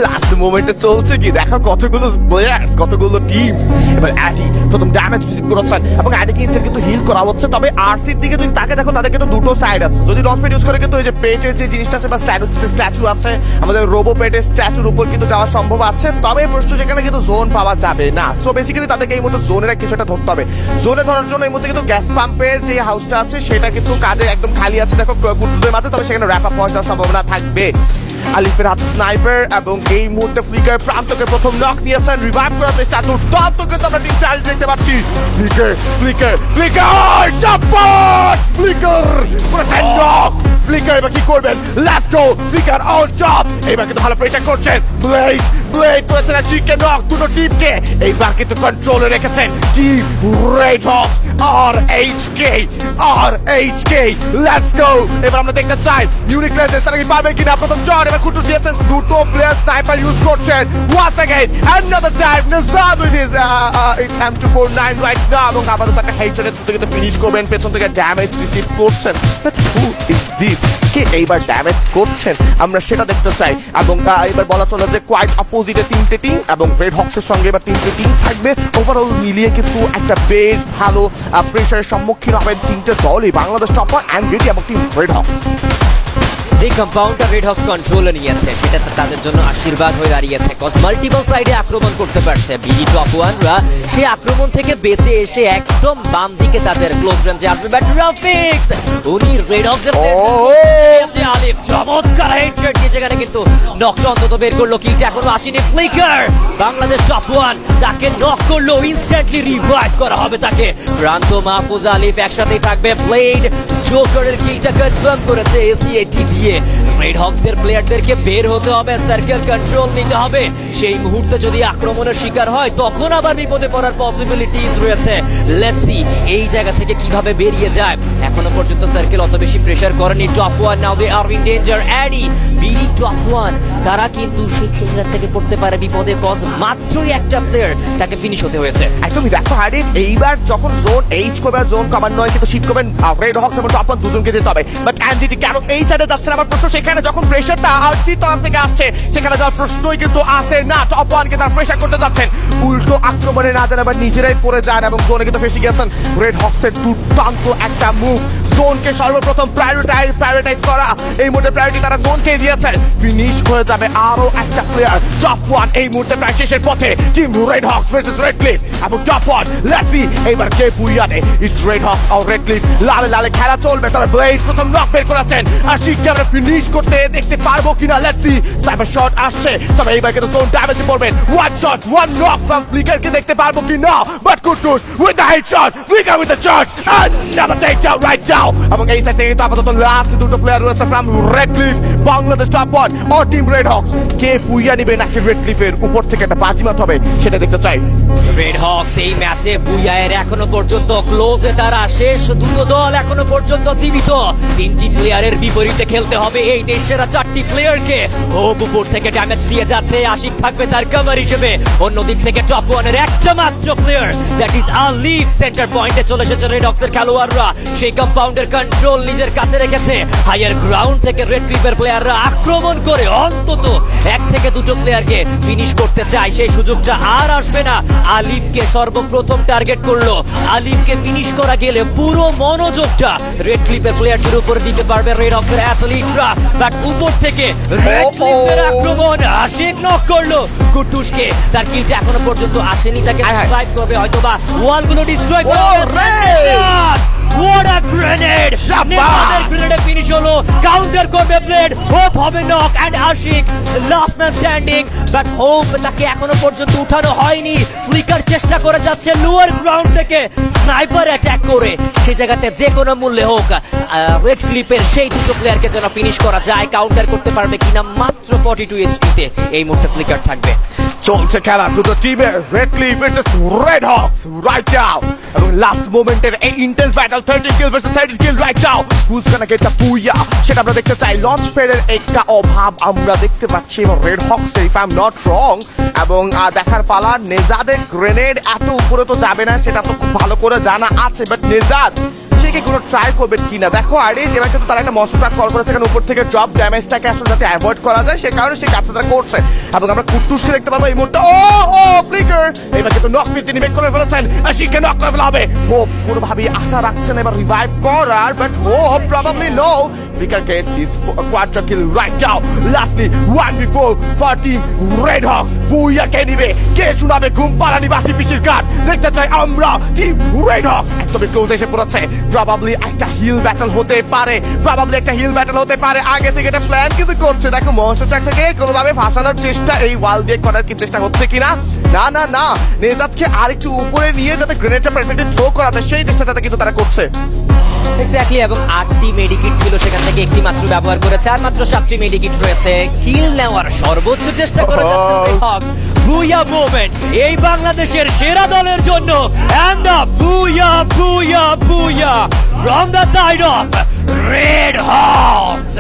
Last মোমেন্টে চলছে কি দেখো, কতগুলো প্লেয়ার্স, কতগুলো টিমস। এবার অ্যাডি প্রথম ড্যামেজ রিসিভ করেছেন এবং অ্যাডিকে ইনস্ট্যান্ট কিন্তু হিল করা হচ্ছে। তবে আরসির দিকে যদি তাকে দেখো, তাদের কিন্তু দুটো সাইড আছে। যদি লঞ্চ প্যাড ইউজ করে কিন্তু ওই যে পেটের যে জিনিসটা আছে বা স্ট্যাচু আছে, আমাদের রোবো পেটের স্ট্যাচুর উপর কিন্তু যাওয়া সম্ভব আছে। তবে প্রশ্ন সেখানে কিন্তু জোন পাওয়া যাবে না। সো বেসিক্যালি তাদেরকে এই মুহূর্তে জোনের কিছুটা ধরতে হবে। জোনে ধরার জন্য এই মুহূর্তে কিন্তু গ্যাস পাম্পের যে হাউসটা আছে সেটা কিন্তু কাজে একদম খালি আছে দেখো গুড্ডুদের মাঝে। তবে সেখানে র্যাপ আপ হওয়ার সম্ভাবনা থাকবে। আলিফের হাতে স্নাইপার এবং এই মুহূর্তে ফ্লিকার প্রান্তকে প্রথম নক নিয়েছেন। রিভাইভ করার চেষ্টা, দুর্দান্ত কিন্তু আমরা টিম চার্জ দেখতে পাচ্ছি। ফ্লিকার ফ্লিকার ফ্লিকার চাপাট ফ্লিকার করেছেন নক। ফ্লিকার এবার কি করবেন? Let's go flicker on top. এবার কিন্তু ভালো প্রেসার করছেন। ব্লেড ব্লেড করেছেন চিকেন নক দুটো টিমকে। এইবার কিন্তু কন্ট্রোলে রেখেছেন টিম রেড হক আর এইচকে। Let's go. এবার আমরা দেখতে চাই ইউনিক লেজেন্ড তারা কি পারবে কিনা। প্রথম জন এবার কুটুস দিয়েছেন, দুটো প্লেয়ার স্নাইপার ইউজ করছেন। Once again another time Nazad with his it's M249 right now এবং আপাতত একটা হেডশটের থেকে ফিনিশ করবেন। পেছন থেকে ড্যামেজ রিসিভ করছেন। But who is this? কে এইবার ড্যামেজ করছেন আমরা সেটা দেখতে চাই। এবং এবার বলা চলে যে কোয়াইট অপোজিটে তিনটে টিম এবং রেড হক্সের সঙ্গে এবার তিনটে টিম থাকবে। ওভারঅল মিলিয়ে কিন্তু একটা বেশ ভালো প্রেশারের সম্মুখীন হবেন তিনটে দলই, বাংলাদেশ টপার অ্যান্ড রেডি এবং টিম রেড হক্স। যে কম্পাউন্ডটা রেড হক্স কন্ট্রোলে নিয়েছে সেটা তাদের জন্য আশীর্বাদ হয়ে দাঁড়িয়েছে। কজ মাল্টিপল সাইডে আক্রমণ করতে পারছে বিডি টপ ওয়ানরা। সেই আক্রমণ থেকে বেঁচে এসে একদম বাম দিকে তাদের ক্লোজ রেঞ্জে আসবে ব্যাট রাফিক্স। উনি রেড হক্সের আলিফ চমৎকার হেডশট দিয়ে সেখানে কিন্তু নকটা অন্তত বের করলো। কিলটা এখনো আসেনি। ফ্লিকার বাংলাদেশ টপ ওয়ান তাকে নক করলো, ইনস্ট্যান্টলি রিভাইভ করা হবে তাকে। প্রান্ত মাহফুজ আলিফ একসাথেই থাকবে। ব্লেড জোকারের কিলটা কনফার্ম করেছে এসিএটি দিয়ে। রেড হক্সদের প্লেয়ারদেরকে বের হতে হবে, সার্কেল কন্ট্রোল নিতে হবে। সেই মুহূর্তে যদি আক্রমণের শিকার হয় তখন আবার বিপদে পড়ার পসিবিলিটিস রয়েছে। লেটস সি এই জায়গা থেকে কিভাবে বেরিয়ে যায়। এখনো পর্যন্ত সার্কেল অত বেশি প্রেসার করেনি top one. Now they are in danger. অ্যাডি বিডি টপ ওয়ান তারা কিন্তু সেই জায়গা থেকে পড়তে পারে বিপদে। কজ মাত্রই একটা প্লেয়ার তাকে ফিনিশ হতে হয়েছে। একদমই দেখো হার্ডিজ এইবার যখন জোন এইচ করবে জোন কমান্ড নয় কিন্তু শিফট করবেন রেড হক্স এবং টপ ওয়ান দুজনকে দিতে হবে। বাট এনজিটি কেন এই সাইডে যাচ্ছে না? আমার প্রশ্ন সেখানে যখন প্রেসারটা আরসি তরফ থেকে আসছে সেখানে যাওয়ার প্রশ্নই কিন্তু আসে না। টপ ওয়ানকে তারা প্রেসার করতে যাচ্ছেন, উল্টো আক্রমণে না যান আবার নিজেরাই পড়ে যান এবং জোনে কিন্তু ফেসে গেছেন। রেড হক্সের দুর্দান্ত একটা মুভ, জোনকে সর্বপ্রথম প্রায়োরিটাইজ করা। এই মুহূর্তে প্রায়োরিটি তারা জোনকে দিয়েছেন। ফিনিশ হয়ে যাবে আরো একটা প্লেয়ার। টপ ওয়ান এই মুহূর্তে প্রায় শেষের পথে। Team Red Hawks versus Red Cliff এবং টপ ওয়ান। লেটস সি এইবার কে বুইয়ানে। ইটস রেড হক্স আর রেড ক্লিফ। লালে লালে খেলা চলবে। তবে ব্লেড প্রথম নক বের করেছেন। আর শিখকে আমরা ফিনিশ করতে দেখতে পারবো কিনা। Let's see. সাইবার শট আসছে, তবে এইবার কিন্তু জোন ড্যামেজে পড়বেন। One shot one knock from ফ্লিকারকে দেখতে পারবো কিনা। বাট কুটুস with the headshot, Flicker with the shot another takedown right now। এবং এই সাইড থেকে কিন্তু আপাতত লাস্ট দুটো প্লেয়ার রয়েছে from Red Cliff, Bangladesh Top One ও টিম রেড হক্স। কে বুইয়া নিবে নাকি রেড ক্লিফের উপর থেকে একটা বাজিমাত হবে সেটা দেখতে চাই। রেড হক্স এই ম্যাচে বুইয়ায়ের এখনো পর্যন্ত ক্লোজে তারা শেষ দুটো দল এখনো পর্যন্ত জীবিত। তিনটি প্লেয়ারের বিপরীতে খেলতে হবে এই দেশের চারটি প্লেয়ারকে। হোপ উপর থেকে ড্যামেজ দিয়ে যাচ্ছে, আশিক থাকবে তার কভার হিসেবে। অন্যদিক থেকে টপ ওয়ানের একটা মাত্র player that is Alif centre পয়েন্টে চলে এসেছে রেড হক্সের খেলোয়াড়রা। সেই কম্পাউন্ডের কন্ট্রোল নিজের কাছে রেখেছে। হাইয়ার গ্রাউন্ড থেকে রেড ক্লিফের প্লেয়াররা আক্রমণ করে অন্তত এক থেকে দুটো প্লেয়ারকে ফিনিশ করতে চায়। সেই সুযোগটা আর আসবে না। আলিফকে সর্বপ্রথম টার্গেট করলো। আলিফকে ফিনিশ করা গেলে পুরো মনোযোগটা রেড ক্লিফের প্লেয়ারদের উপর দিতে পারবে রেড হক্সের অ্যাথলিটরা। বাট উপর থেকে রেড ক্লিফের আক্রমণ আশিক নক করলো কুটুসকে। তার কিলটা এখনো পর্যন্ত আসেনি, তাকে সার্ভাইভ করবে হয়তোবা। ওয়ালগুলো ডিস্ট্রয় করবে। What a grenade! নেভাদের গ্রেনেডে ফিনিশ হলো। কাউন্টার করবে ব্লেড। হোপ হবে knock and Ashik last man standing. But hope তাকে এখনো পর্যন্ত উঠানো হয়নি। ফ্লিকার চেষ্টা করে যাচ্ছে লোয়ার গ্রাউন্ড থেকে স্নাইপার অ্যাটাক করে সেই জায়গাতে যে কোনো মূল্যে হোক রেড ক্লিপের সেই দুটো প্লেয়ারকে যেন ফিনিশ করা যায়। কাউন্টার করতে পারবে কিনা মাত্র 42 এইচপিতে এই মুহূর্তে ফ্লিকার থাকবে। চলছে খেলা দুটো টিমের, Red Cliff versus Red Hawks right now. এবং লাস্ট মোমেন্টের এই intense battle 13 kill versus 13 kill right now. Who's gonna get the booyah সেটা আমরা দেখতে চাই। লঞ্চ প্যাডের একটা অভাব আমরা দেখতে পাচ্ছি এবং red Hawks if I am not wrong. এবং দেখার পালা নেজাদের গ্রেনেড এত উপরে তো যাবে না সেটা তো খুব ভালো করে জানা আছে। বাট নেজাদ সে দিকে কোনো ট্রাই করবেন কিনা। দেখো আরে এবার কিন্তু তারা একটা মনস্টার ট্রাক কল করেছে, কারণ উপর থেকে ড্রপ ড্যামেজটাকে আসলে যাতে অ্যাভয়েড করা যায় সে কারণে সেই কাজটা তারা করছে। এবং আমরা কুটুসকে দেখতে পাবো এই মুহূর্তে। ও ফ্লিকার এবার কিন্তু নক তিনি মেক করে ফেলেছেন, শিখকে নক করে ফেলা হবে। ও কোনোভাবেই আশা রাখছেন এবার রিভাইভ করার, but oh probably no. Flicker gets his quadra kill right now. Lastly 1v4 for team Red Hawks. Booyah কে নিবে, কে শুনাবে ঘুম পাড়া নিবাসী পিসির কাট। দেখতে চাই আমরা টিম রেড হক্স একদমই ক্লোজ এসে পড়েছে। প্রবাবলি একটা হিল ব্যাটল হতে পারে, প্রবাবলি একটা হিল ব্যাটল হতে পারে। আগে থেকে এটা প্ল্যান কিন্তু করছে। দেখো মনস্টার ট্রাকটাকে কোনোভাবে ফাঁসানোর চেষ্টা এই ওয়াল দিয়ে করার কি চেষ্টা হচ্ছে কিনা। না না না, নেজাতকে আরেকটু উপরে নিয়ে যাতে গ্রেনেডটা পারফেক্টলি থ্রো করা যায় সেই চেষ্টাটা কিন্তু তারা করছে। এক্স্যাক্টলি, এবং 8টি মেডিকিট ছিল, সেখান থেকে একটি মাত্র ব্যবহার করেছে, আর মাত্র 7টি মেডিকিট রয়েছে। কিল নেওয়ার সর্বোচ্চ চেষ্টা করে যাচ্ছেন রেডহক। বুইয়া মোমেন্ট এই বাংলাদেশের সেরা দলের জন্য, and the booyah booyah booyah from the side of red Hawks.